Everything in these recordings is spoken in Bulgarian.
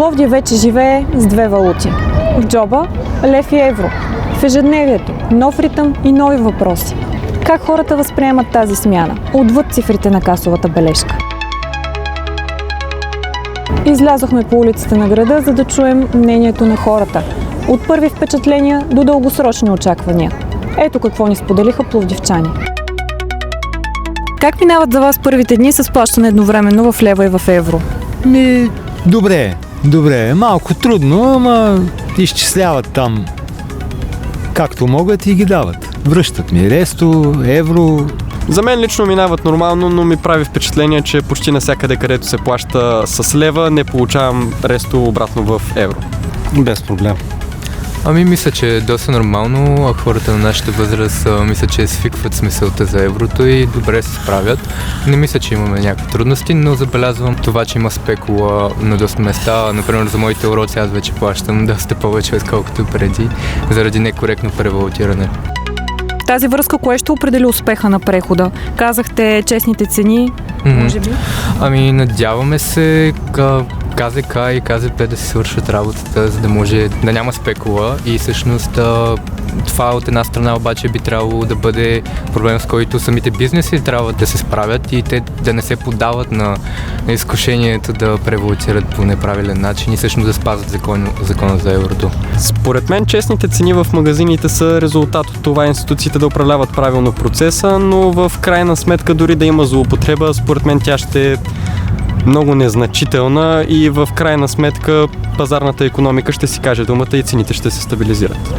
Пловдив вече живее с две валути. В джоба – лев и евро. В ежедневието – нов ритъм и нови въпроси. Как хората възприемат тази смяна, отвъд цифрите на касовата бележка? Излязохме по улиците на града, за да чуем мнението на хората. От първи впечатления до дългосрочни очаквания. Ето какво ни споделиха пловдивчани. Как минават за вас първите дни с плащане едновременно в лева и в евро? Добре. Малко трудно, ама изчисляват там както могат и ги дават. Връщат ми ресто, евро. За мен лично минават нормално, но ми прави впечатление, че почти навсякъде, където се плаща с лева, не получавам ресто обратно в евро. Без проблем. Мисля, че е доста нормално, а хората на нашата възраст мисля, че свикват смисълта за еврото и добре се справят. Не мисля, че имаме някакви трудности, но забелязвам това, че има спекула на доста места. Например, за моите уроци аз вече плащам доста повече, отколкото преди, заради некоректно превалутиране. В тази връзка, кое ще определи успеха на прехода? Казахте честните цени, може би? Надяваме се КЗК и КЗП да си свършат работата, за да може да няма спекула и всъщност това от една страна обаче би трябвало да бъде проблем, с който самите бизнеси трябва да се справят и те да не се поддават на изкушението да превалутират по неправилен начин и всъщност да спазват закона за еврото. Според мен честните цени в магазините са резултат от това институциите да управляват правилно процеса, но в крайна сметка дори да има злоупотреба, според мен тя ще е много незначителна и в крайна сметка пазарната икономика ще си каже думата и цените ще се стабилизират.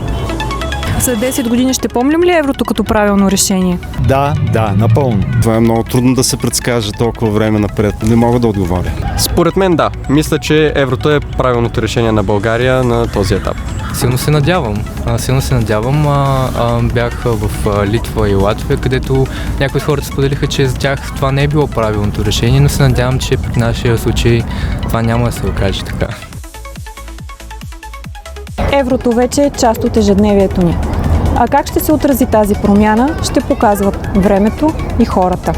За 10 години ще помним ли еврото като правилно решение? Да, напълно. Това е много трудно да се предскаже толкова време напред. Не мога да отговоря. Според мен да. Мисля, че еврото е правилното решение на България на този етап. Силно се надявам. Бях в Литва и Латвия, където някои от хората споделиха, че за тях това не е било правилното решение, но се надявам, че при нашия случай това няма да се окаже така. Еврото вече е част от ежедневието ни. А как ще се отрази тази промяна, ще показват времето и хората.